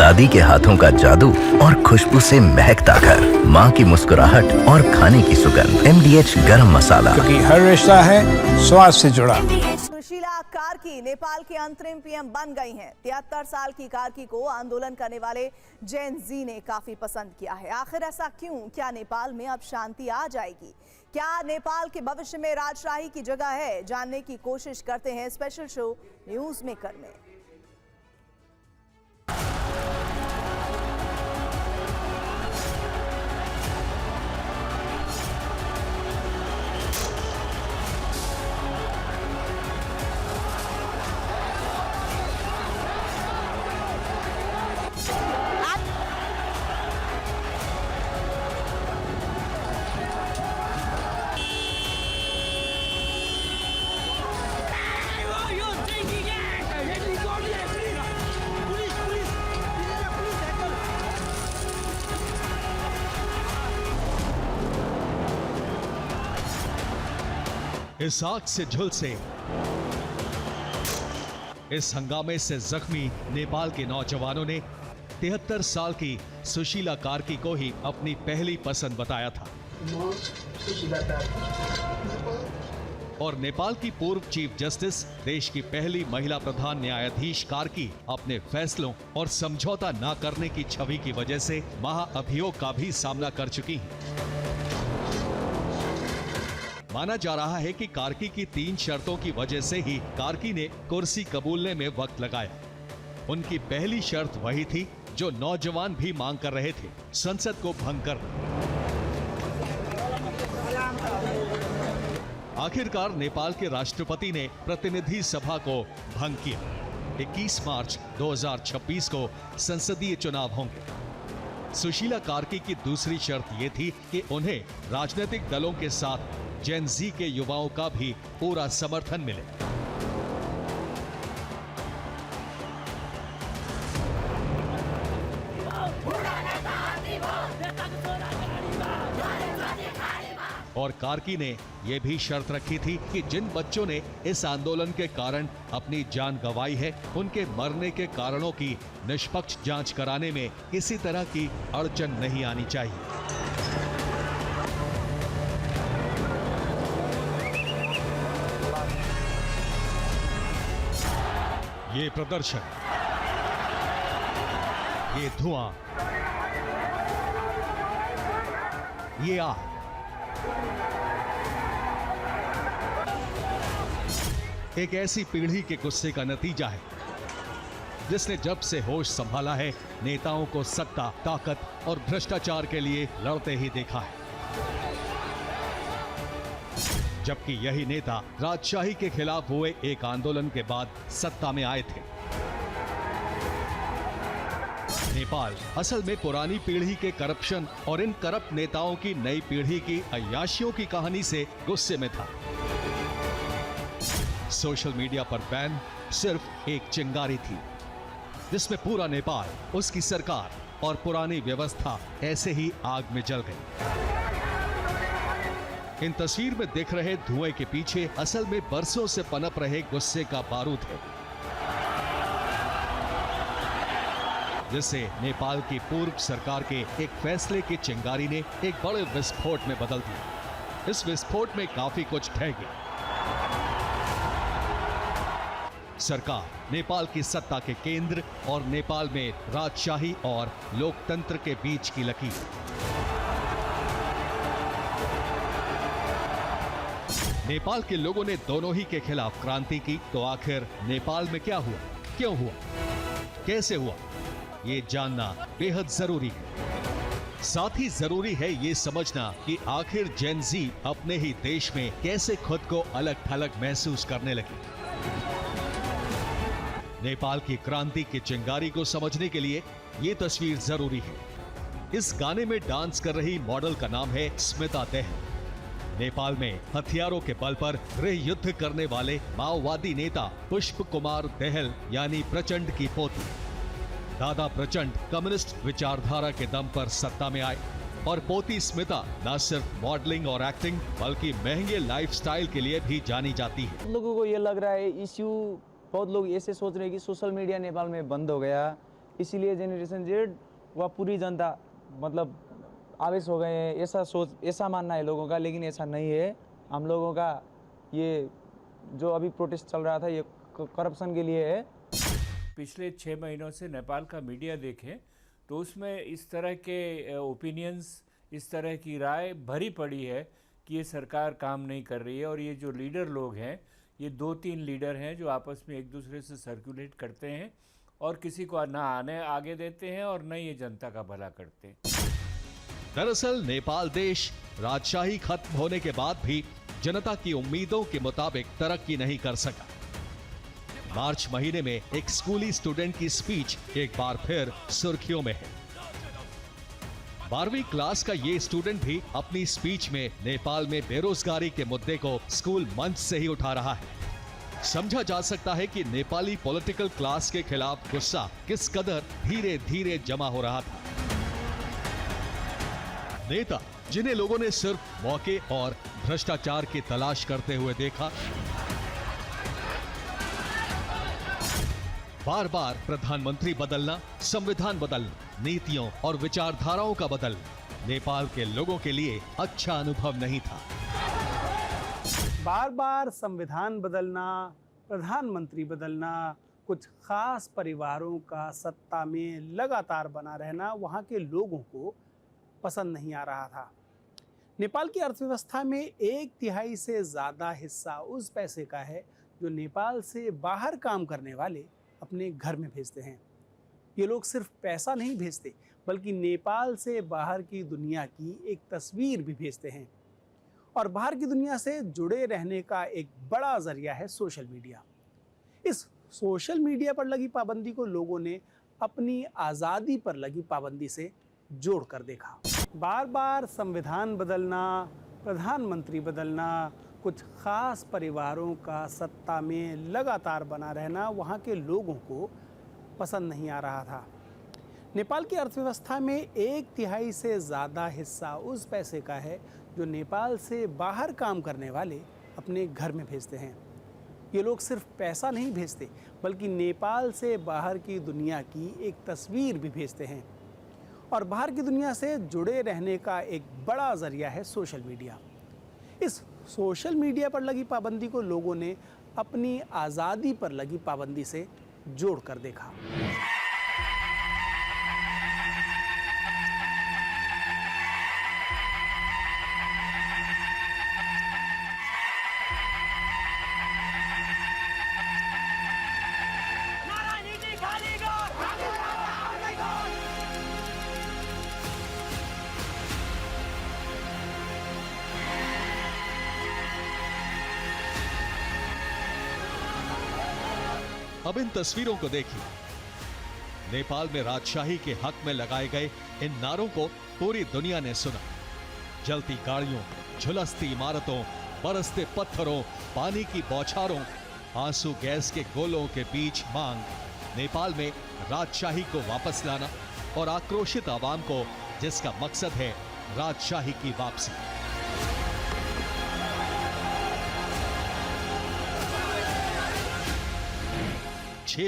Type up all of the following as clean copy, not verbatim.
दादी के हाथों का जादू और खुशबू से महकता घर, माँ की मुस्कुराहट और खाने की सुगंध। MDH गरम मसाला, क्योंकि हर रिश्ता है स्वाद से जुड़ा। सुशीला कार्की नेपाल की अंतरिम पीएम बन गई हैं। 73 साल की कार्की को आंदोलन करने वाले जेन जी ने काफी पसंद किया है। आखिर ऐसा क्यों? क्या नेपाल में अब शांति आ जाएगी? क्या नेपाल के भविष्य में राजशाही की जगह है? जानने की कोशिश करते हैं स्पेशल शो न्यूज मेकर में। इस आग से झुलसे, इस हंगामे से जख्मी नेपाल के नौजवानों ने 73 साल की सुशीला कार्की को ही अपनी पहली पसंद बताया था। और नेपाल की पूर्व चीफ जस्टिस, देश की पहली महिला प्रधान न्यायाधीश कार्की अपने फैसलों और समझौता न करने की छवि की वजह से महाअभियोग का भी सामना कर चुकी हैं। माना जा रहा है कि कार्की की 3 शर्तों की वजह से ही कार्की ने कुर्सी कबूलने में वक्त लगाया। उनकी पहली शर्त वही थी जो नौजवान भी मांग कर रहे थे, संसद को भंग करना। आखिरकार नेपाल के राष्ट्रपति ने प्रतिनिधि सभा को भंग किया। 21 मार्च 2026 को संसदीय चुनाव होंगे। सुशीला कार्की की दूसरी शर्त यह थी कि उन्हें राजनीतिक दलों के साथ जेन जी के युवाओं का भी पूरा समर्थन मिले। और कार्की ने यह भी शर्त रखी थी कि जिन बच्चों ने इस आंदोलन के कारण अपनी जान गंवाई है, उनके मरने के कारणों की निष्पक्ष जांच कराने में किसी तरह की अड़चन नहीं आनी चाहिए। ये प्रदर्शन, ये धुआं, ये आग, एक ऐसी पीढ़ी के गुस्से का नतीजा है जिसने जब से होश संभाला है, नेताओं को सत्ता, ताकत और भ्रष्टाचार के लिए लड़ते ही देखा है। जबकि यही नेता राजशाही के खिलाफ हुए एक आंदोलन के बाद सत्ता में आए थे। नेपाल असल में पुरानी पीढ़ी के करप्शन और इन करप्ट नेताओं की नई पीढ़ी की अय्याशियों की कहानी से गुस्से में था। सोशल मीडिया पर बैन सिर्फ एक चिंगारी थी, जिसमें पूरा नेपाल, उसकी सरकार और पुरानी व्यवस्था ऐसे ही आग में जल गई। इन तस्वीर में दिख रहे धुएं के पीछे असल में बरसों से पनप रहे गुस्से का बारूद है, जिसे नेपाल की पूर्व सरकार के एक फैसले की चिंगारी ने एक बड़े विस्फोट में बदल दिया। इस विस्फोट में काफी कुछ ढह गया। सरकार, नेपाल की सत्ता के केंद्र और नेपाल में राजशाही और लोकतंत्र के बीच की लकीर। नेपाल के लोगों ने दोनों ही के खिलाफ क्रांति की, तो आखिर नेपाल में क्या हुआ, क्यों हुआ, कैसे हुआ, ये जानना बेहद जरूरी है। साथ ही जरूरी है ये समझना कि आखिर जेन जी अपने ही देश में कैसे खुद को अलग थलग महसूस करने लगी। नेपाल की क्रांति की चिंगारी को समझने के लिए ये तस्वीर जरूरी है। इस गाने में डांस कर रही मॉडल का नाम है स्मिता दहल। नेपाल में हथियारों के बल पर गृह युद्ध करने वाले माओवादी नेता पुष्प कुमार दहल यानी प्रचंड की पोती। दादा प्रचंड कम्युनिस्ट विचारधारा के दम पर सत्ता में आए और पोती स्मिता न सिर्फ मॉडलिंग और एक्टिंग बल्कि महंगे लाइफस्टाइल के लिए भी जानी जाती है। लोगों को ये लग रहा है इश्यू, बहुत लोग ऐसे सोच रहे हैं कि सोशल मीडिया नेपाल में बंद हो गया, इसीलिए जनरेशन जेड व पूरी जनता मतलब आवेश हो गए हैं, ऐसा मानना है लोगों का, लेकिन ऐसा नहीं है। हम लोगों का ये जो अभी प्रोटेस्ट चल रहा था ये करप्शन के लिए है। पिछले 6 महीनों से नेपाल का मीडिया देखें तो उसमें इस तरह के ओपिनियंस, इस तरह की राय भरी पड़ी है कि ये सरकार काम नहीं कर रही है। और ये जो लीडर लोग हैं, ये 2-3 लीडर हैं जो आपस में एक दूसरे से सर्कुलेट करते हैं और किसी को ना आने आगे देते हैं और न ये जनता का भला करते हैं। दरअसल नेपाल देश राजशाही खत्म होने के बाद भी जनता की उम्मीदों के मुताबिक तरक्की नहीं कर सका। मार्च महीने में एक स्कूली स्टूडेंट की स्पीच एक बार फिर सुर्खियों में है। 12वीं क्लास का ये स्टूडेंट भी अपनी स्पीच में नेपाल में बेरोजगारी के मुद्दे को स्कूल मंच से ही उठा रहा है। समझा जा सकता है कि नेपाली पॉलिटिकल क्लास के खिलाफ गुस्सा किस कदर धीरे धीरे जमा हो रहा था। नेता जिन्हें लोगों ने सिर्फ मौके और भ्रष्टाचार की तलाश करते हुए देखा, बार बार प्रधानमंत्री बदलना, संविधान बदलना, नीतियों और विचारधाराओं का बदलना नेपाल के लोगों के लिए अच्छा अनुभव नहीं था। बार बार संविधान बदलना, प्रधानमंत्री बदलना, कुछ खास परिवारों का सत्ता में लगातार बना रहना वहाँ के लोगों को पसंद नहीं आ रहा था। नेपाल की अर्थव्यवस्था में 1/3 से ज़्यादा हिस्सा उस पैसे का है जो नेपाल से बाहर काम करने वाले अपने घर में भेजते हैं। ये लोग सिर्फ पैसा नहीं भेजते बल्कि नेपाल से बाहर की दुनिया की एक तस्वीर भी भेजते हैं। और बाहर की दुनिया से जुड़े रहने का एक बड़ा जरिया है सोशल मीडिया। इस सोशल मीडिया पर लगी पाबंदी को लोगों ने अपनी आज़ादी पर लगी पाबंदी से जोड़कर देखा। बार बार संविधान बदलना, प्रधानमंत्री बदलना, कुछ खास परिवारों का सत्ता में लगातार बना रहना वहाँ के लोगों को पसंद नहीं आ रहा था। नेपाल की अर्थव्यवस्था में 1/3 से ज़्यादा हिस्सा उस पैसे का है जो नेपाल से बाहर काम करने वाले अपने घर में भेजते हैं। ये लोग सिर्फ पैसा नहीं भेजते बल्कि नेपाल से बाहर की दुनिया की एक तस्वीर भी भेजते हैं। और बाहर की दुनिया से जुड़े रहने का एक बड़ा जरिया है सोशल मीडिया। इस सोशल मीडिया पर लगी पाबंदी को लोगों ने अपनी आज़ादी पर लगी पाबंदी से जोड़कर देखा। अब इन तस्वीरों को देखिए। नेपाल में राजशाही के हक में लगाए गए इन नारों को पूरी दुनिया ने सुना। जलती गाड़ियों, झुलसती इमारतों, बरसते पत्थरों, पानी की बौछारों, आंसू गैस के गोलों के बीच मांग, नेपाल में राजशाही को वापस लाना और आक्रोशित आवाम को जिसका मकसद है राजशाही की वापसी।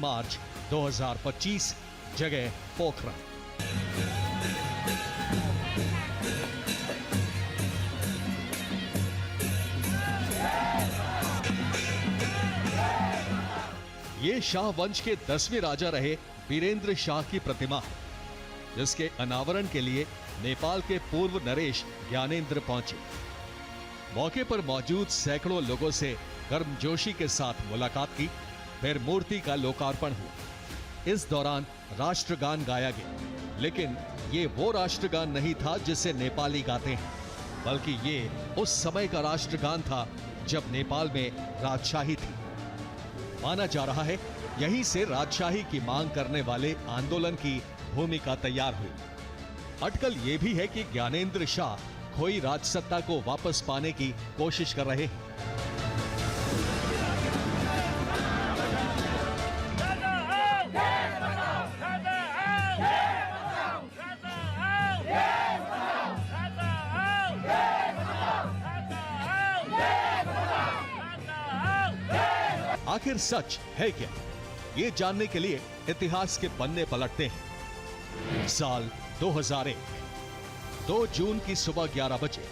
मार्च 2025, जगह पोखरा। ये शाह वंश के 10वें राजा रहे वीरेंद्र शाह की प्रतिमा है, जिसके अनावरण के लिए नेपाल के पूर्व नरेश ज्ञानेंद्र पहुंचे। मौके पर मौजूद सैकड़ों लोगों से गर्मजोशी के साथ मुलाकात की, फिर मूर्ति का लोकार्पण हुआ। इस दौरान राष्ट्रगान गाया गया, लेकिन ये वो राष्ट्रगान नहीं था जिसे नेपाली गाते हैं, बल्कि ये उस समय का राष्ट्रगान था जब नेपाल में राजशाही थी। माना जा रहा है यहीं से राजशाही की मांग करने वाले आंदोलन की भूमिका तैयार हुई। अटकल ये भी है कि ज्ञानेंद्र शाह खोई राजसत्ता को वापस पाने की कोशिश कर रहे हैं। आखिर सच है क्या? ये जानने के लिए इतिहास के पन्ने पलटते हैं। साल 2001, 2 जून की सुबह 11 बजे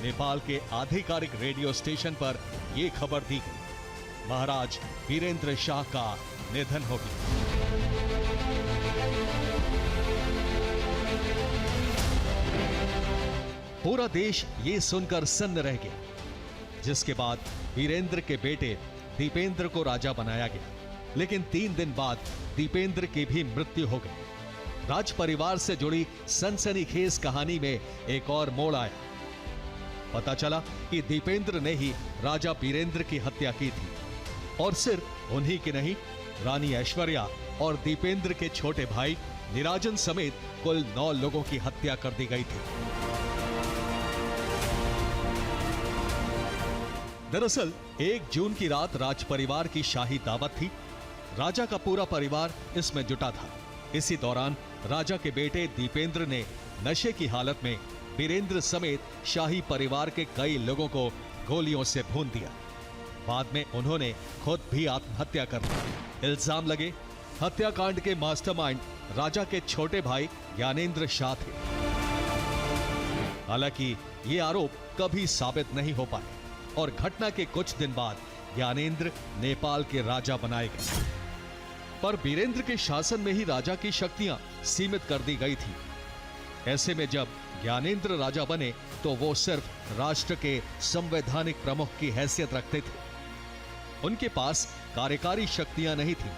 नेपाल के आधिकारिक रेडियो स्टेशन पर यह खबर दी गई, महाराज वीरेंद्र शाह का निधन हो गया। पूरा देश ये सुनकर सन्न रह गया, जिसके बाद वीरेंद्र के बेटे दीपेंद्र को राजा बनाया गया। लेकिन 3 दिन बाद दीपेंद्र की भी मृत्यु हो गई। राज परिवार से जुड़ी सनसनीखेज कहानी में एक और मोड़ आया। पता चला कि दीपेंद्र ने ही राजा वीरेंद्र की हत्या की थी, और सिर्फ उन्हीं की नहीं, रानी ऐश्वर्या और दीपेंद्र के छोटे भाई निराजन समेत कुल 9 लोगों की हत्या कर दी गई थी। दरअसल 1 जून की रात राज परिवार की शाही दावत थी। राजा का पूरा परिवार इसमें जुटा था। इसी दौरान राजा के बेटे दीपेंद्र ने नशे की हालत में वीरेंद्र समेत शाही परिवार के कई लोगों को गोलियों से भून दिया। बाद में उन्होंने खुद भी आत्महत्या कर ली। इल्जाम लगे, हत्याकांड के मास्टरमाइंड राजा के छोटे भाई ज्ञानेंद्र शाह थे। हालांकि ये आरोप कभी साबित नहीं हो पाए और घटना के कुछ दिन बाद ज्ञानेंद्र नेपाल के राजा बनाए गए। पर वीरेंद्र के शासन में ही राजा की शक्तियां सीमित कर दी गई थी। ऐसे में जब ज्ञानेंद्र राजा बने तो वो सिर्फ राष्ट्र के संवैधानिक प्रमुख की हैसियत रखते थे। उनके पास कार्यकारी शक्तियां नहीं थी।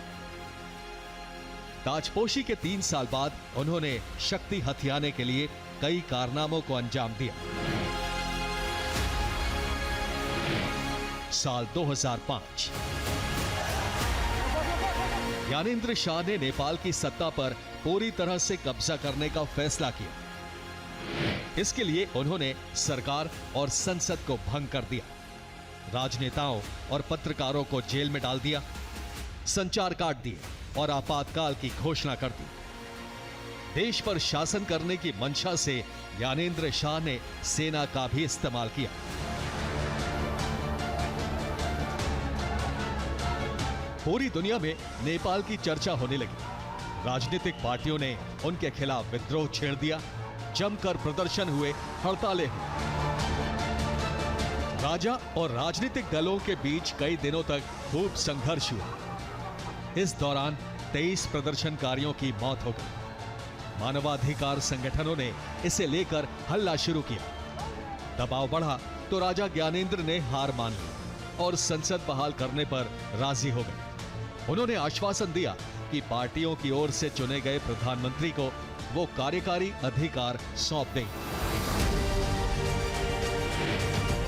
ताजपोशी के 3 साल बाद उन्होंने शक्ति हथियाने के लिए कई कारनामों को अंजाम दिया। साल 2005, ज्ञानेंद्र शाह ने नेपाल की सत्ता पर पूरी तरह से कब्जा करने का फैसला किया। इसके लिए उन्होंने सरकार और संसद को भंग कर दिया, राजनेताओं और पत्रकारों को जेल में डाल दिया, संचार काट दिए और आपातकाल की घोषणा कर दी। देश पर शासन करने की मंशा से ज्ञानेंद्र शाह ने सेना का भी इस्तेमाल किया। पूरी दुनिया में नेपाल की चर्चा होने लगी। राजनीतिक पार्टियों ने उनके खिलाफ विद्रोह छेड़ दिया, जमकर प्रदर्शन हुए, हड़तालें हुई। राजा और राजनीतिक दलों के बीच कई दिनों तक खूब संघर्ष हुआ। इस दौरान 23 प्रदर्शनकारियों की मौत हो गई। मानवाधिकार संगठनों ने इसे लेकर हल्ला शुरू किया। दबाव बढ़ा तो राजा ज्ञानेंद्र ने हार मान ली और संसद बहाल करने पर राजी हो गए। उन्होंने आश्वासन दिया कि पार्टियों की ओर से चुने गए प्रधानमंत्री को वो कार्यकारी अधिकार सौंप देंगे।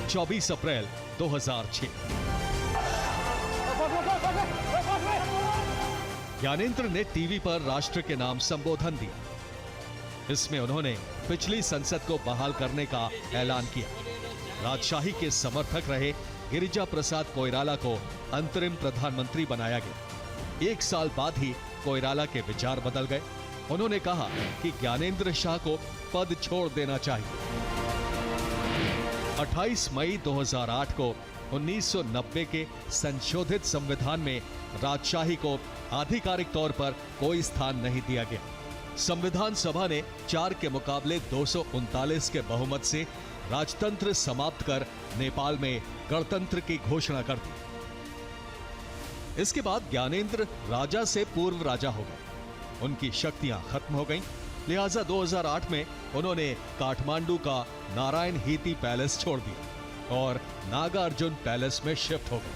24 अप्रैल 2006, ज्ञानेंद्र ने टीवी पर राष्ट्र के नाम संबोधन दिया। इसमें उन्होंने पिछली संसद को बहाल करने का ऐलान किया। राजशाही के समर्थक रहे गिरिजा प्रसाद कोइराला को अंतरिम प्रधानमंत्री बनाया गया। 1 साल बाद ही कोइराला के विचार बदल गए। उन्होंने कहा कि ज्ञानेंद्र शाह को पद छोड़ देना चाहिए। 28 मई 2008 को 1990 के संशोधित संविधान में राजशाही को आधिकारिक तौर पर कोई स्थान नहीं दिया गया। संविधान सभा ने 4 के मुकाबले 239 के बहुमत से राजतंत्र समाप्त कर नेपाल में गणतंत्र की घोषणा कर दी। इसके बाद ज्ञानेंद्र राजा से पूर्व राजा हो गए। उनकी शक्तियां खत्म हो गईं, लिहाजा 2008 में उन्होंने काठमांडू का नारायण हीती पैलेस छोड़ दिया और नागार्जुन पैलेस में शिफ्ट हो गए।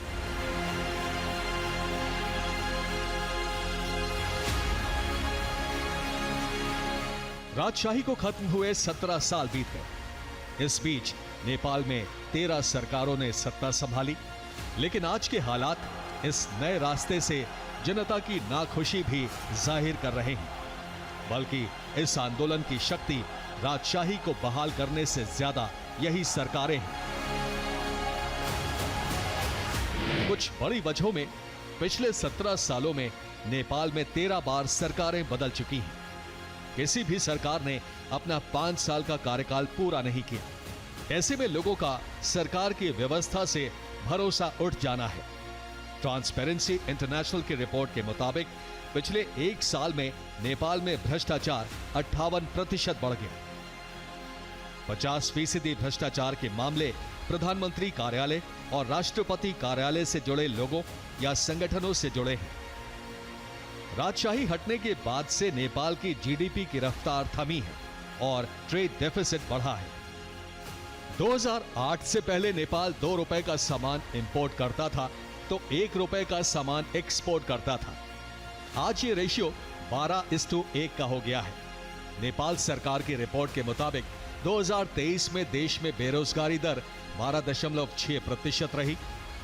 राजशाही को खत्म हुए 17 साल बीत गए। इस बीच नेपाल में 13 सरकारों ने सत्ता संभाली, लेकिन आज के हालात इस नए रास्ते से जनता की नाखुशी भी जाहिर कर रहे हैं। बल्कि इस आंदोलन की शक्ति राजशाही को बहाल करने से ज्यादा यही सरकारें हैं। कुछ बड़ी वजहों में पिछले 17 सालों में नेपाल में 13 बार सरकारें बदल चुकी हैं। किसी भी सरकार ने अपना 5 साल का कार्यकाल पूरा नहीं किया। ऐसे में लोगों का सरकार की व्यवस्था से भरोसा उठ जाना है। ट्रांसपेरेंसी इंटरनेशनल की रिपोर्ट के मुताबिक पिछले एक साल में नेपाल में भ्रष्टाचार 58% बढ़ गया। 50% भ्रष्टाचार के मामले प्रधानमंत्री कार्यालय और राष्ट्रपति कार्यालय से जुड़े लोगों या संगठनों से जुड़े हैं। राजशाही हटने के बाद से नेपाल की जीडीपी की रफ्तार थमी है और ट्रेड डेफिसिट बढ़ा है। 2008 से पहले नेपाल 2 रुपए का सामान इंपोर्ट करता था तो 1 रुपए का सामान एक्सपोर्ट करता था। आज ये रेशियो 12:1 का हो गया है। नेपाल सरकार की रिपोर्ट के मुताबिक 2023 में देश में बेरोजगारी दर 12.6% रही,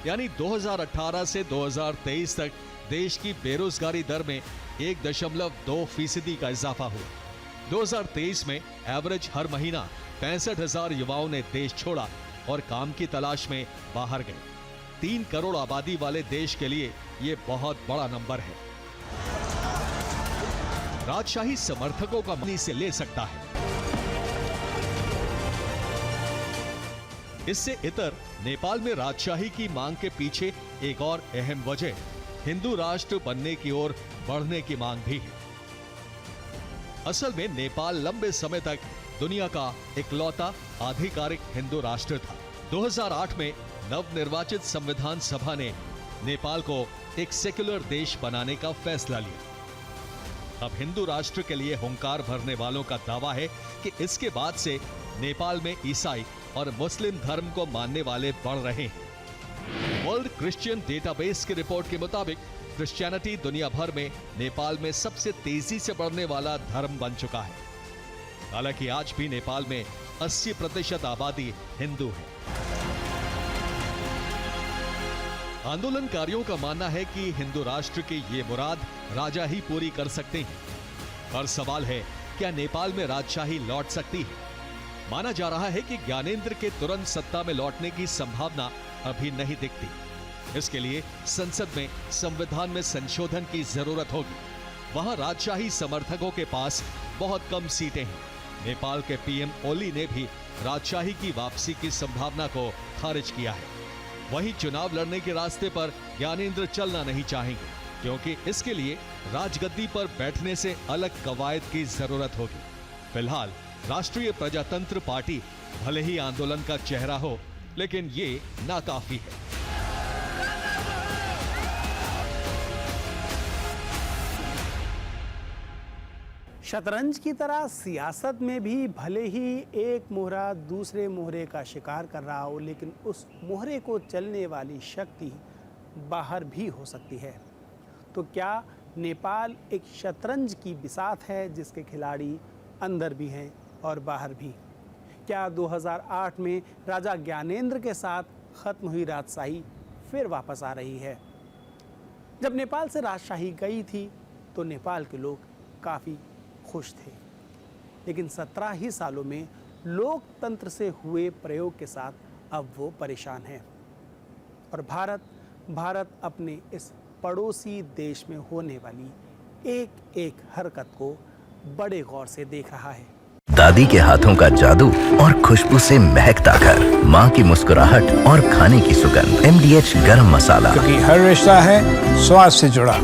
यानी 2018 से 2023 तक देश की बेरोजगारी दर में 1.2% का इजाफा हुआ। 2023 में एवरेज हर महीना 65,000 युवाओं ने देश छोड़ा और काम की तलाश में बाहर गए। 3 करोड़ आबादी वाले देश के लिए यह बहुत बड़ा नंबर है। राजशाही समर्थकों का मनी से ले सकता है। इससे इतर नेपाल में राजशाही की मांग के पीछे एक और अहम वजह हिंदू राष्ट्र बनने की ओर बढ़ने की मांग भी है। असल में नेपाल लंबे समय तक दुनिया का इकलौता आधिकारिक हिंदू राष्ट्र था। 2008 में नवनिर्वाचित संविधान सभा ने नेपाल को एक सेक्युलर देश बनाने का फैसला लिया। अब हिंदू राष्ट्र के लिए हुंकार भरने वालों का दावा है कि इसके बाद से नेपाल में ईसाई और मुस्लिम धर्म को मानने वाले बढ़ रहे हैं। वर्ल्ड क्रिश्चियन डेटाबेस की रिपोर्ट के मुताबिक क्रिश्चियनिटी दुनिया भर में नेपाल में सबसे तेजी से बढ़ने वाला धर्म बन चुका है। हालांकि आज भी नेपाल में 80% आबादी हिंदू है। आंदोलनकारियों का मानना है कि हिंदू राष्ट्र की ये मुराद राजा ही पूरी कर सकते हैं। पर सवाल है, क्या नेपाल में राजशाही लौट सकती है? माना जा रहा है कि ज्ञानेंद्र के तुरंत सत्ता में लौटने की संभावना अभी नहीं दिखती। इसके लिए संसद में संविधान में संशोधन की जरूरत होगी। वहां राजशाही समर्थकों के पास बहुत कम सीटें हैं। नेपाल के पीएम ओली ने भी राजशाही की वापसी की संभावना को खारिज किया है। वहीं चुनाव लड़ने के रास्ते पर ज्ञानेंद्र चलना नहीं चाहेंगे, क्योंकि इसके लिए राजगद्दी पर बैठने से अलग कवायद की जरूरत होगी। फिलहाल राष्ट्रीय प्रजातंत्र पार्टी भले ही आंदोलन का चेहरा हो, लेकिन ये नाकाफी है। शतरंज की तरह सियासत में भी भले ही एक मोहरा दूसरे मोहरे का शिकार कर रहा हो, लेकिन उस मोहरे को चलने वाली शक्ति बाहर भी हो सकती है। तो क्या नेपाल एक शतरंज की बिसात है जिसके खिलाड़ी अंदर भी हैं और बाहर भी? क्या 2008 में राजा ज्ञानेंद्र के साथ खत्म हुई राजशाही फिर वापस आ रही है? जब नेपाल से राजशाही गई थी तो नेपाल के लोग काफ़ी खुश थे, लेकिन 17 ही सालों में लोकतंत्र से हुए प्रयोग के साथ अब वो परेशान हैं। और भारत अपने इस पड़ोसी देश में होने वाली एक एक हरकत को बड़े गौर से देख रहा है। दादी के हाथों का जादू और खुशबू से महकता घर, माँ की मुस्कुराहट और खाने की सुगंध, MDH गरम मसाला, क्योंकि हर रिश्ता है स्वाद से जुड़ा।